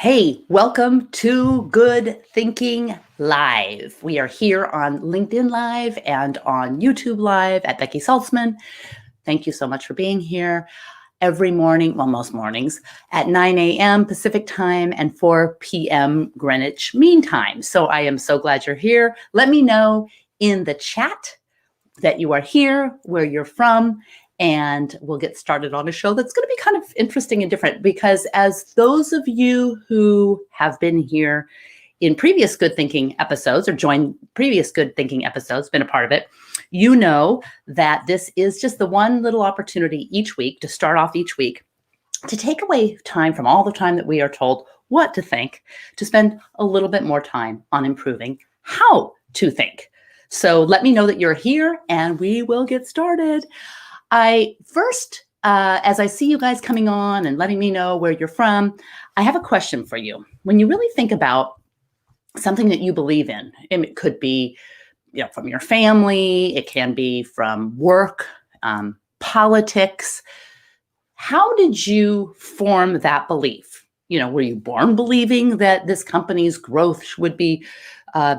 Hey, welcome to Good Thinking Live. We are here on LinkedIn Live and on YouTube Live at Becky Saltzman. Thank you so much for being here every morning, well, most mornings, at 9 a.m. Pacific time and 4 p.m. Greenwich Mean Time. So I am so glad you're here. Let me know in the chat that you are here, where you're from, and we'll get started on a show that's going to be kind of interesting and different because as those of you who have been here in previous Good Thinking episodes or joined previous Good Thinking episodes, been a part of it, you know that this is just the one little opportunity each week to start off each week to take away time from all the time that we are told what to think, to spend a little bit more time on improving how to think. So let me know that you're here and we will get started. I first, as I see you guys coming on and letting me know where you're from, I have a question for you. When you really think about something that you believe in, and it could be, from your family, it can be from work, politics. How did you form that belief? Were you born believing that this company's growth would be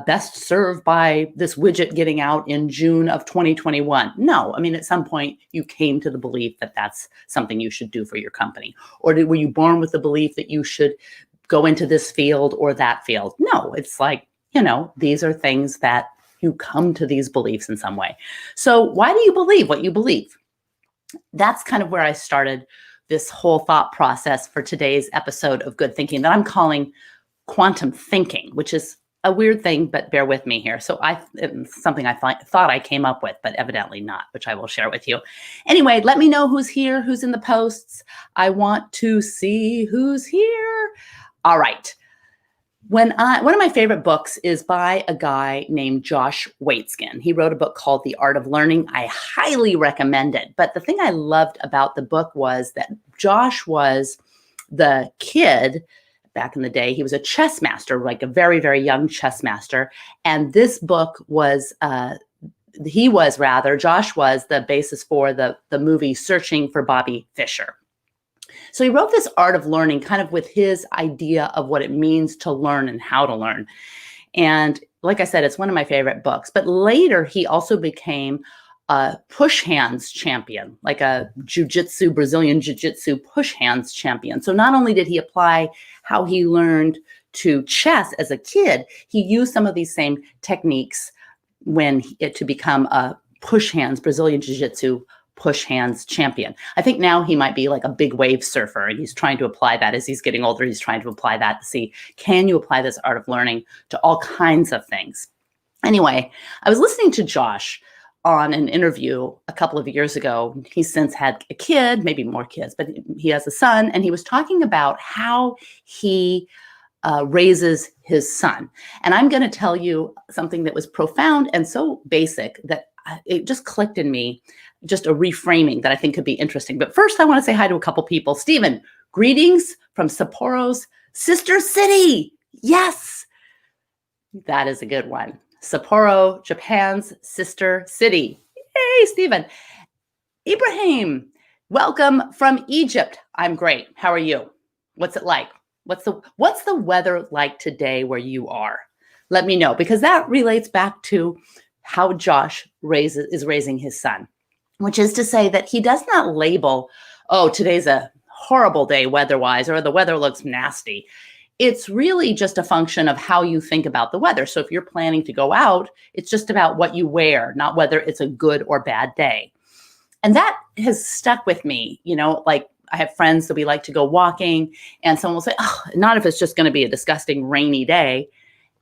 best served by this widget getting out in June of 2021? No, at some point you came to the belief that that's something you should do for your company. Or were you born with the belief that you should go into this field or that field? No, it's like, these are things that you come to these beliefs in some way. So why do you believe what you believe? That's kind of where I started this whole thought process for today's episode of Good Thinking that I'm calling quantum thinking, which is a weird thing, but bear with me here. So it's something I thought I came up with, but evidently not, which I will share with you. Anyway, let me know who's here, who's in the posts. I want to see who's here. All right. One of my favorite books is by a guy named Josh Waitzkin. He wrote a book called The Art of Learning. I highly recommend it. But the thing I loved about the book was that Josh was the kid back in the day. He was a chess master, like a very, very young chess master. And this book was, Josh was the basis for the movie Searching for Bobby Fischer. So he wrote this Art of Learning kind of with his idea of what it means to learn and how to learn. And like I said, it's one of my favorite books. But later, he also became a push hands champion, like a Brazilian jiu-jitsu push hands champion. So not only did he apply how he learned to chess as a kid, he used some of these same techniques to become a push hands Brazilian jiu-jitsu push hands champion. I think now he might be like a big wave surfer, and he's trying to apply that as he's getting older. He's trying to apply that to see, can you apply this art of learning to all kinds of things? Anyway, I was listening to Josh on an interview a couple of years ago. He's since had a kid, maybe more kids, but he has a son, and he was talking about how he raises his son. And I'm going to tell you something that was profound and so basic that it just clicked in me, just a reframing that I think could be interesting. But first, I want to say hi to a couple people. Stephen, greetings from Sapporo's sister city. Yes, that is a good one. Sapporo, Japan's sister city. Hey, Stephen. Ibrahim, welcome from Egypt. I'm great. How are you? What's it like? What's the weather like today where you are? Let me know, because that relates back to how Josh is raising his son, which is to say that he does not label, oh, today's a horrible day weather-wise, or the weather looks nasty. It's really just a function of how you think about the weather. So if you're planning to go out, it's just about what you wear, not whether it's a good or bad day. And that has stuck with me. Like I have friends that we like to go walking, and someone will say, oh, not if it's just going to be a disgusting rainy day.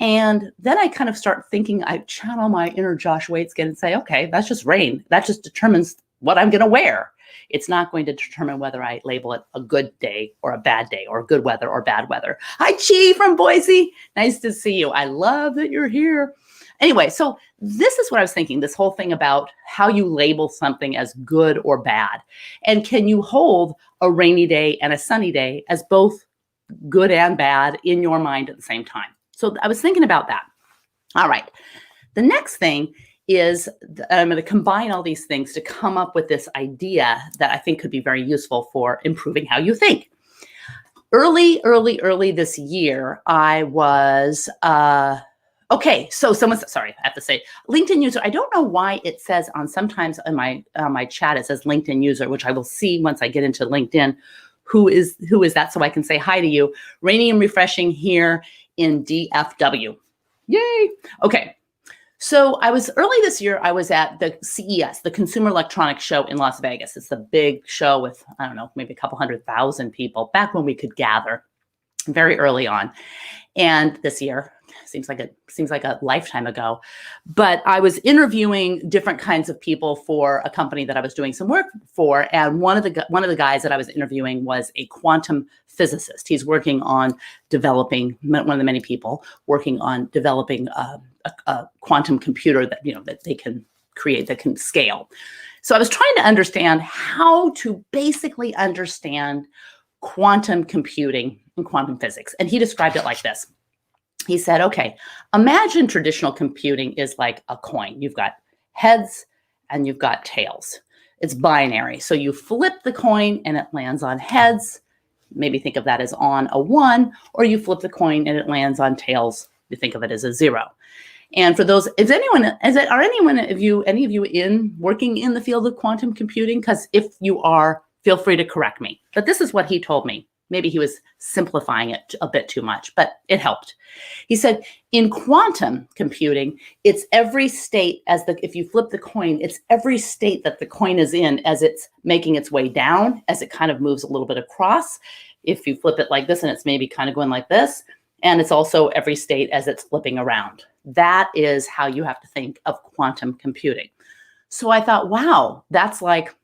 And then I kind of start thinking, I channel my inner Josh Waitzkin and say, okay, that's just rain. That just determines what I'm going to wear. It's not going to determine whether I label it a good day or a bad day, or good weather or bad weather. Hi, Chi from Boise. Nice to see you. I love that you're here. Anyway, so this is what I was thinking, this whole thing about how you label something as good or bad. And can you hold a rainy day and a sunny day as both good and bad in your mind at the same time? So I was thinking about that. All right. The next thing is I'm going to combine all these things to come up with this idea that I think could be very useful for improving how you think. early this year, I was, okay, so sorry, I have to say, LinkedIn user. I don't know why it says sometimes in my chat, it says LinkedIn user, which I will see once I get into LinkedIn. Who is that? So I can say hi to you. Rainy and refreshing here in DFW. Yay. Okay. So early this year, I was at the CES, the Consumer Electronics Show in Las Vegas. It's a big show with, I don't know, maybe a couple 100,000 people back when we could gather very early on. And this year seems like a lifetime ago, but I was interviewing different kinds of people for a company that I was doing some work for. And one of the guys that I was interviewing was a quantum physicist. He's working on developing, one of the many people working on developing a quantum computer that, that they can create, that can scale. So I was trying to understand how to basically understand quantum computing and quantum physics. And he described it like this. He said, okay, imagine traditional computing is like a coin. You've got heads and you've got tails. It's binary. So you flip the coin and it lands on heads. Maybe think of that as on a 1, or you flip the coin and it lands on tails. You think of it as a 0. And for those, are any of you working in the field of quantum computing? Because if you are, feel free to correct me. But this is what he told me. Maybe he was simplifying it a bit too much, but it helped. He said, in quantum computing, it's every state if you flip the coin, it's every state that the coin is in as it's making its way down, as it kind of moves a little bit across. If you flip it like this and it's maybe kind of going like this, and it's also every state as it's flipping around. That is how you have to think of quantum computing. So I thought, wow, that's like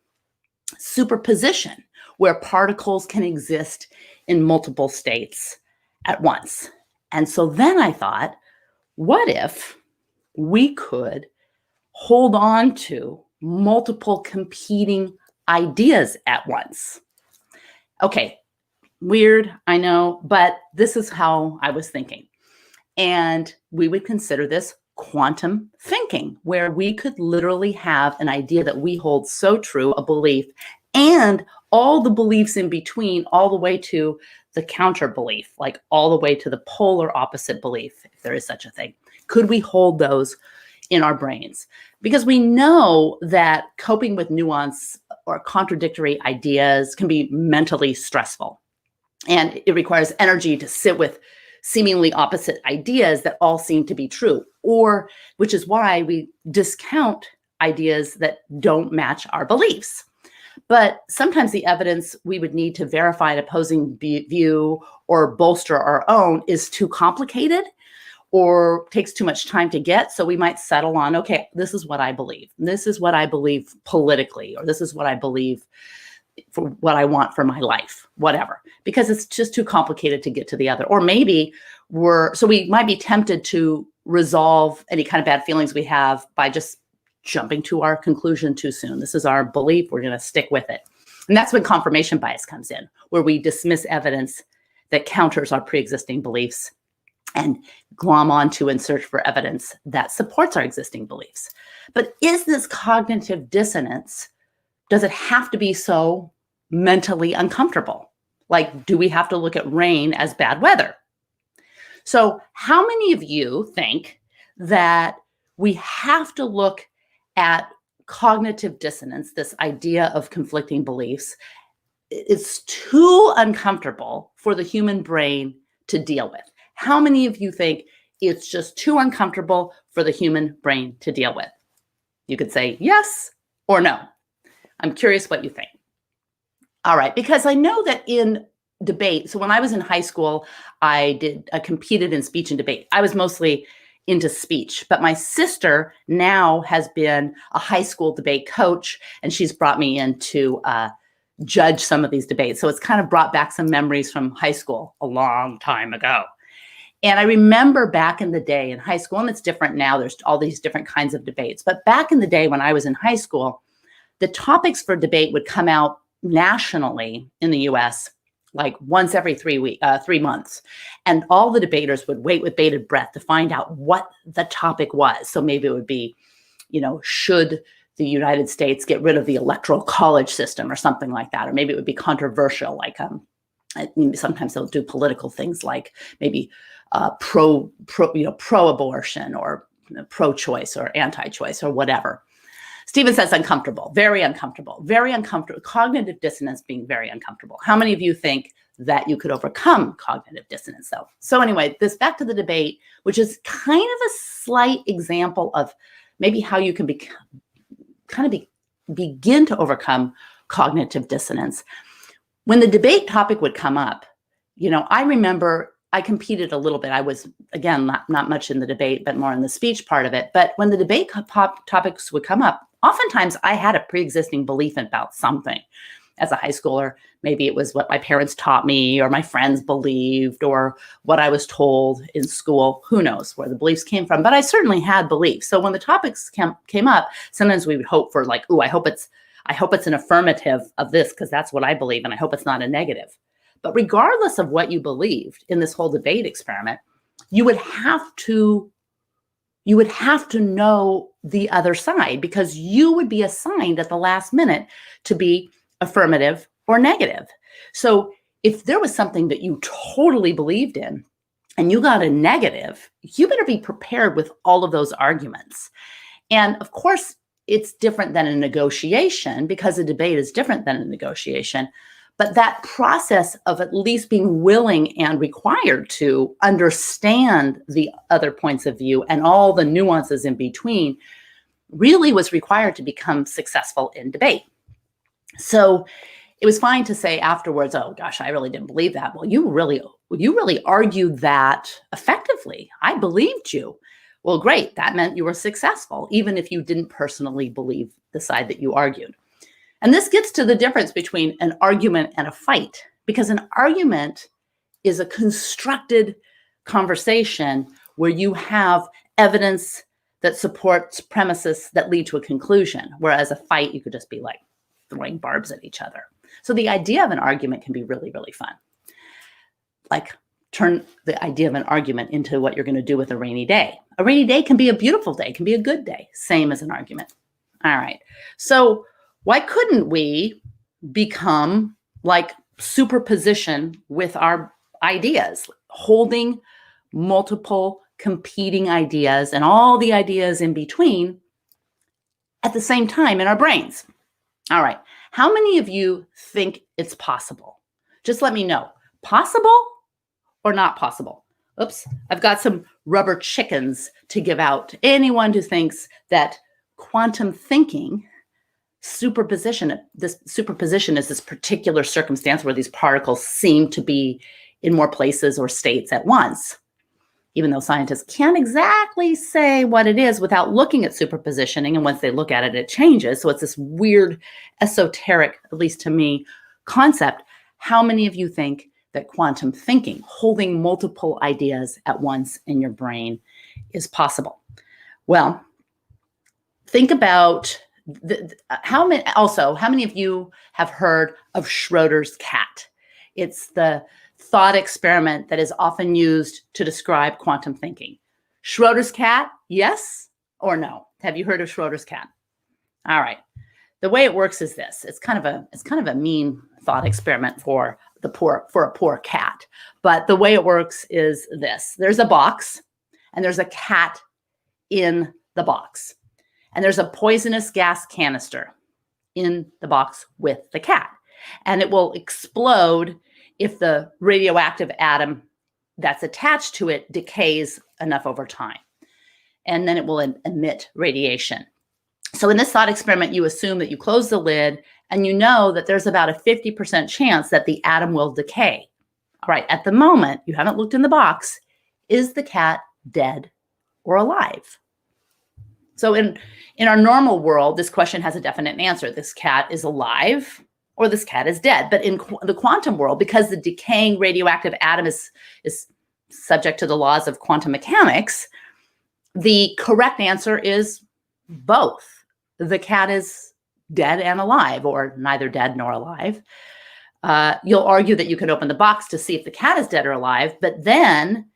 superposition, where particles can exist in multiple states at once. And so then I thought, what if we could hold on to multiple competing ideas at once? Okay, weird, I know, but this is how I was thinking. And we would consider this quantum thinking, where we could literally have an idea that we hold so true, a belief, and all the beliefs in between, all the way to the counter belief, like all the way to the polar opposite belief, if there is such a thing. Could we hold those in our brains? Because we know that coping with nuance or contradictory ideas can be mentally stressful. And it requires energy to sit with seemingly opposite ideas that all seem to be true, which is why we discount ideas that don't match our beliefs. But sometimes the evidence we would need to verify an opposing view or bolster our own is too complicated or takes too much time to get. So we might settle on, okay, this is what I believe. This is what I believe politically, or this is what I believe for what I want for my life, whatever, because it's just too complicated to get to the other. Or maybe we might be tempted to resolve any kind of bad feelings we have by just jumping to our conclusion too soon. This is our belief. We're going to stick with it. And that's when confirmation bias comes in, where we dismiss evidence that counters our pre-existing beliefs and glom onto and search for evidence that supports our existing beliefs. But is this cognitive dissonance, does it have to be so mentally uncomfortable? Like, do we have to look at rain as bad weather? So how many of you think that we have to look at cognitive dissonance, this idea of conflicting beliefs, it's too uncomfortable for the human brain to deal with? How many of you think it's just too uncomfortable for the human brain to deal with? You could say yes or no. I'm curious what you think. All right, because I know that in debate, so when I was in high school, I competed in speech and debate. I was mostly into speech, but my sister now has been a high school debate coach, and she's brought me in to judge some of these debates. So it's kind of brought back some memories from high school a long time ago. And I remember back in the day in high school, and it's different now, there's all these different kinds of debates, but back in the day when I was in high school, the topics for debate would come out nationally in the US like once every 3 months. And all the debaters would wait with bated breath to find out what the topic was. So maybe it would be, should the United States get rid of the electoral college system or something like that? Or maybe it would be controversial, like Sometimes they'll do political things like maybe pro-abortion or pro-choice or anti-choice or whatever. Stephen says uncomfortable, very uncomfortable, very uncomfortable. Cognitive dissonance being very uncomfortable. How many of you think that you could overcome cognitive dissonance though? So anyway, this back to the debate, which is kind of a slight example of maybe how you can begin to overcome cognitive dissonance. When the debate topic would come up, I remember I competed a little bit. I was, again, not much in the debate, but more in the speech part of it. But when the debate topics would come up, oftentimes I had a pre-existing belief about something. As a high schooler, maybe it was what my parents taught me or my friends believed or what I was told in school. Who knows where the beliefs came from, but I certainly had beliefs. So when the topics came up, sometimes we would hope for like, I hope it's an affirmative of this because that's what I believe, and I hope it's not a negative. But regardless of what you believed in this whole debate experiment, you would have to know the other side, because you would be assigned at the last minute to be affirmative or negative. So if there was something that you totally believed in and you got a negative, you better be prepared with all of those arguments. And of course, it's different than a negotiation, because a debate is different than a negotiation. But that process of at least being willing and required to understand the other points of view and all the nuances in between really was required to become successful in debate. So it was fine to say afterwards, oh gosh, I really didn't believe that. Well, you really argued that effectively. I believed you. Well, great. That meant you were successful, even if you didn't personally believe the side that you argued. And this gets to the difference between an argument and a fight, because an argument is a constructed conversation where you have evidence that supports premises that lead to a conclusion, whereas a fight, you could just be like throwing barbs at each other. So the idea of an argument can be really, really fun. Like turn the idea of an argument into what you're going to do with a rainy day. A rainy day can be a beautiful day, can be a good day, same as an argument. All right. So why couldn't we become like superposition with our ideas, holding multiple competing ideas and all the ideas in between at the same time in our brains? All right. How many of you think it's possible? Just let me know. Possible or not possible? Oops. I've got some rubber chickens to give out to anyone who thinks that quantum thinking, this superposition is this particular circumstance where these particles seem to be in more places or states at once, even though scientists can't exactly say what it is without looking at superpositioning. And once they look at it, it changes. So it's this weird, esoteric, at least to me, concept. How many of you think that quantum thinking, holding multiple ideas at once in your brain, is possible? Well, think about how many of you have heard of Schroeder's cat? It's the thought experiment that is often used to describe quantum thinking. Schroeder's cat, yes or no? Have you heard of Schroeder's cat? All right. The way it works is this. It's kind of a mean thought experiment for a poor cat. But the way it works is this. There's a box and there's a cat in the box. And there's a poisonous gas canister in the box with the cat. And it will explode if the radioactive atom that's attached to it decays enough over time. And then it will emit radiation. So in this thought experiment, you assume that you close the lid and you know that there's about a 50% chance that the atom will decay. All right, at the moment, you haven't looked in the box. Is the cat dead or alive? So in our normal world, this question has a definite answer. This cat is alive or this cat is dead. But in the quantum world, because the decaying radioactive atom is subject to the laws of quantum mechanics, the correct answer is both. The cat is dead and alive, or neither dead nor alive. You'll argue that you could open the box to see if the cat is dead or alive, but then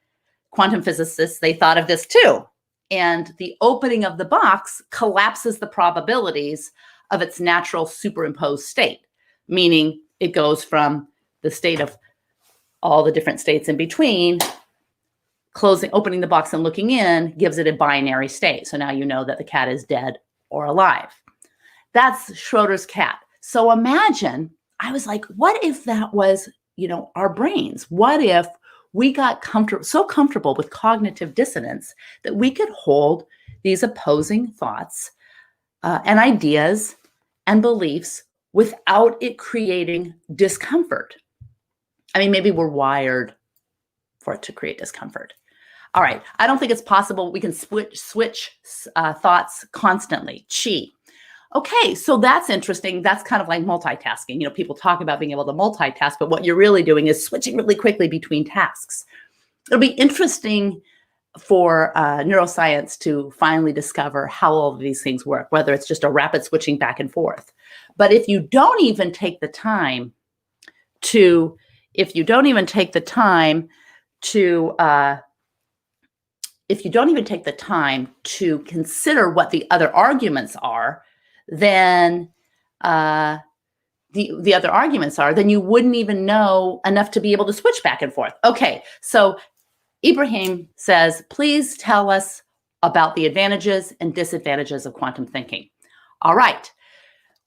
quantum physicists, they thought of this too. And the opening of the box collapses the probabilities of its natural superimposed state, meaning it goes from the state of all the different states in between, opening the box and looking in gives it a binary state. So now you know that the cat is dead or alive. That's Schroeder's cat. So imagine, I was like, what if that was, our brains? What if we got so comfortable with cognitive dissonance that we could hold these opposing thoughts and ideas and beliefs without it creating discomfort? I mean, maybe we're wired for it to create discomfort. All right. I don't think it's possible we can switch thoughts constantly. Chi. Okay, so that's interesting. That's kind of like multitasking. People talk about being able to multitask, but what you're really doing is switching really quickly between tasks. It'll be interesting for neuroscience to finally discover how all of these things work, whether it's just a rapid switching back and forth. But if you don't even take the time to consider what the other arguments are, then then you wouldn't even know enough to be able to switch back and forth. Okay, so Ibrahim says, please tell us about the advantages and disadvantages of quantum thinking. All right.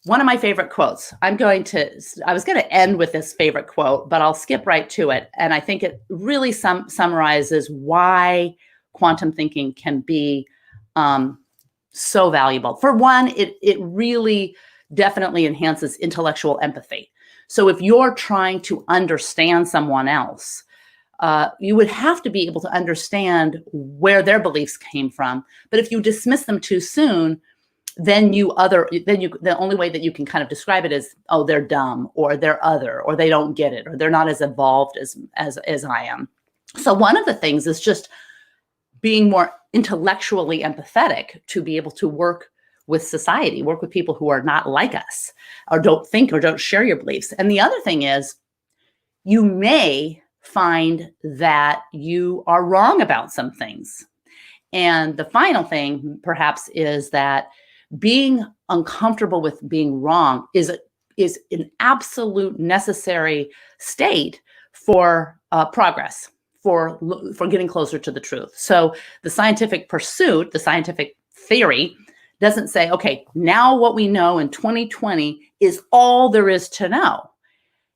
One of my favorite quotes. I was going to end with this favorite quote, but I'll skip right to it. And I think it really summarizes why quantum thinking can be so valuable. For one, it really definitely enhances intellectual empathy. So if you're trying to understand someone else, you would have to be able to understand where their beliefs came from. But if you dismiss them too soon, then the only way that you can kind of describe it is, oh, they're dumb, or they're other, or they don't get it, or they're not as evolved as I am. So one of the things is just being more intellectually empathetic to be able to work with society, work with people who are not like us, or don't think or don't share your beliefs. And the other thing is, you may find that you are wrong about some things. And the final thing, perhaps, is that being uncomfortable with being wrong is an absolute necessary state for progress, for getting closer to the truth. So the scientific pursuit, the scientific theory, doesn't say, okay, now what we know in 2020 is all there is to know.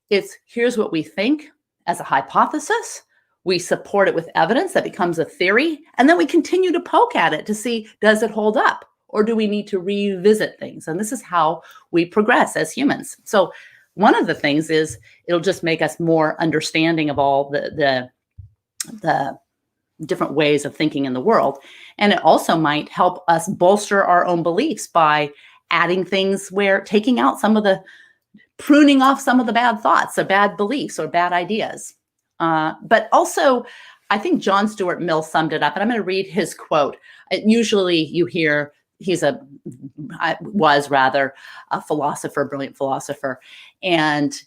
It's here's what we think as a hypothesis. We support it with evidence that becomes a theory, and then we continue to poke at it to see, does it hold up? Or do we need to revisit things? And this is how we progress as humans. So one of the things is it'll just make us more understanding of all the different ways of thinking in the world. And it also might help us bolster our own beliefs by adding things taking out pruning off some of the bad thoughts or bad beliefs or bad ideas. But also, I think John Stuart Mill summed it up, and I'm going to read his quote. Usually you hear, was rather a philosopher, brilliant philosopher. And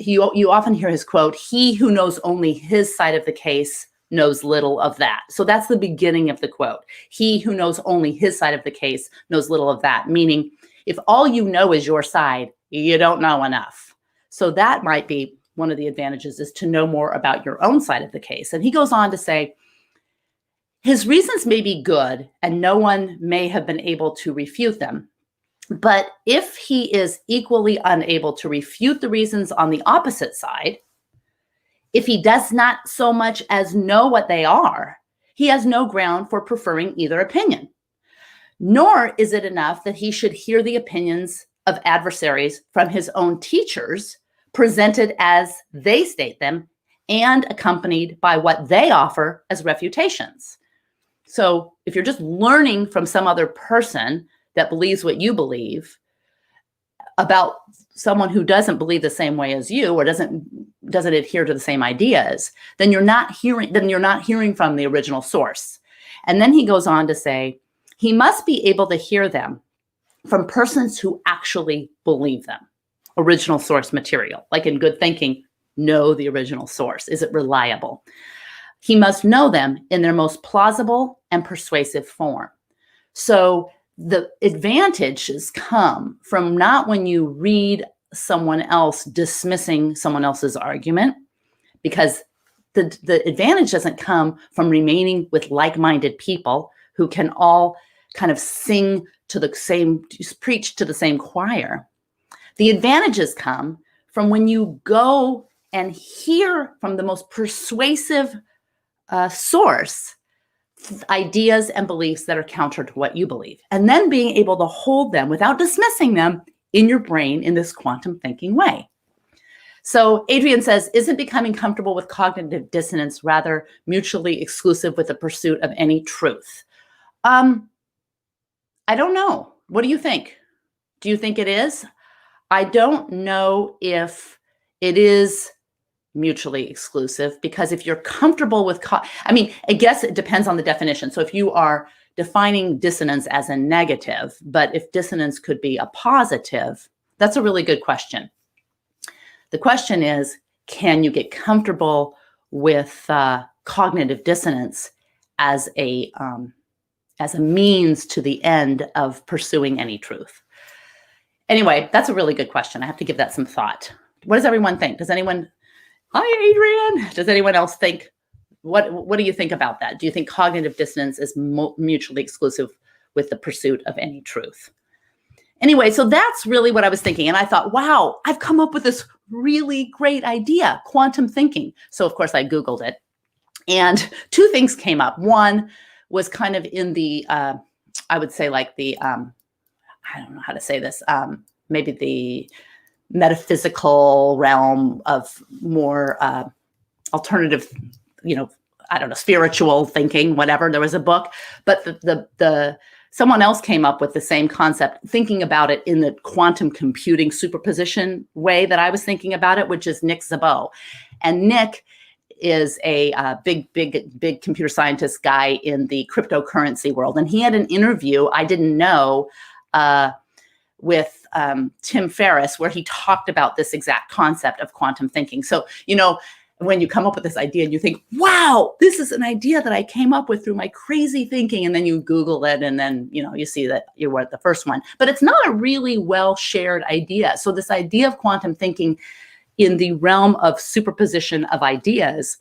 you often hear his quote, "He who knows only his side of the case knows little of that." So that's the beginning of the quote. He who knows only his side of the case knows little of that. Meaning, if all you know is your side, you don't know enough. So that might be one of the advantages, is to know more about your own side of the case. And he goes on to say, his reasons may be good and no one may have been able to refute them. But if he is equally unable to refute the reasons on the opposite side, if he does not so much as know what they are, he has no ground for preferring either opinion. Nor is it enough that he should hear the opinions of adversaries from his own teachers, presented as they state them and accompanied by what they offer as refutations. So if you're just learning from some other person that believes what you believe about someone who doesn't believe the same way as you, or doesn't adhere to the same ideas, then you're not hearing from the original source. And then he goes on to say, he must be able to hear them from persons who actually believe them. Original source material, like in good thinking, know the original source. Is it reliable? He must know them in their most plausible and persuasive form. So the advantages come from not when you read someone else dismissing someone else's argument, because the advantage doesn't come from remaining with like-minded people who can all kind of sing to the same, preach to the same choir. The advantages come from when you go and hear from the most persuasive source ideas and beliefs that are counter to what you believe, and then being able to hold them without dismissing them in your brain in this quantum thinking way. So Adrian says, isn't becoming comfortable with cognitive dissonance rather mutually exclusive with the pursuit of any truth? I don't know. What do you think? Do you think it is? I don't know if it is mutually exclusive, because if you're comfortable with, I guess it depends on the definition. So if you are defining dissonance as a negative, but if dissonance could be a positive, that's a really good question. The question is, can you get comfortable with cognitive dissonance as a means to the end of pursuing any truth? Anyway, that's a really good question. I have to give that some thought. What does everyone think? Does anyone, hi, Adrian. Does anyone else think, what do you think about that? Do you think cognitive dissonance is mutually exclusive with the pursuit of any truth? Anyway, so that's really what I was thinking. And I thought, wow, I've come up with this really great idea, quantum thinking. So of course I Googled it, and two things came up. One was kind of in the, I would say like the, I don't know how to say this, maybe the metaphysical realm of more alternative, I don't know, spiritual thinking, whatever. There was a book, but the someone else came up with the same concept, thinking about it in the quantum computing superposition way that I was thinking about it, which is Nick Szabo. And Nick is a big computer scientist guy in the cryptocurrency world. And he had an interview, I didn't know, with Tim Ferriss, where he talked about this exact concept of quantum thinking. So, when you come up with this idea and you think, wow, this is an idea that I came up with through my crazy thinking, and then you Google it, and then, you see that you were the first one. But it's not a really well-shared idea. So this idea of quantum thinking in the realm of superposition of ideas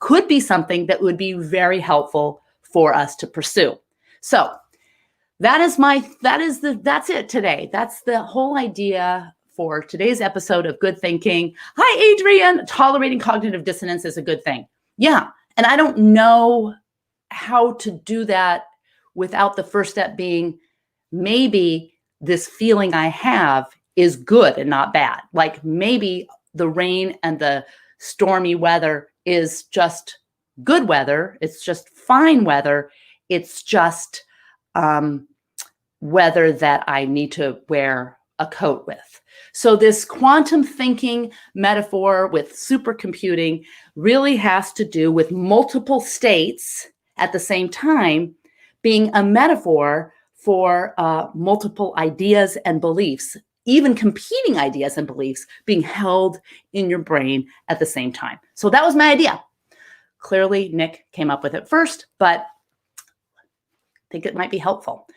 could be something that would be very helpful for us to pursue. So that's it today. That's the whole idea for today's episode of Good Thinking. Hi, Adrian. Tolerating cognitive dissonance is a good thing. Yeah. And I don't know how to do that without the first step being, maybe this feeling I have is good and not bad. Like maybe the rain and the stormy weather is just good weather. It's just fine weather. It's just weather that I need to wear a coat with. So this quantum thinking metaphor with supercomputing really has to do with multiple states at the same time being a metaphor for multiple ideas and beliefs, even competing ideas and beliefs being held in your brain at the same time. So that was my idea. Clearly, Nick came up with it first, but I think it might be helpful.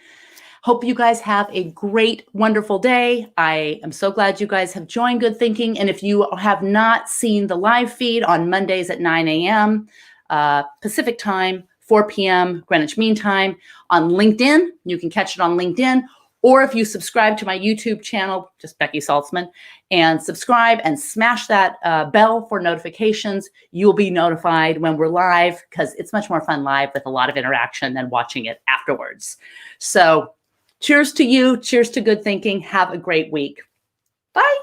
Hope you guys have a great, wonderful day. I am so glad you guys have joined Good Thinking. And if you have not seen the live feed on Mondays at 9 a.m. Pacific time, 4 p.m. Greenwich Mean Time on LinkedIn, you can catch it on LinkedIn. Or if you subscribe to my YouTube channel, just Becky Saltzman, and subscribe and smash that bell for notifications, you'll be notified when we're live, because it's much more fun live with a lot of interaction than watching it afterwards. So cheers to you. Cheers to good thinking. Have a great week. Bye.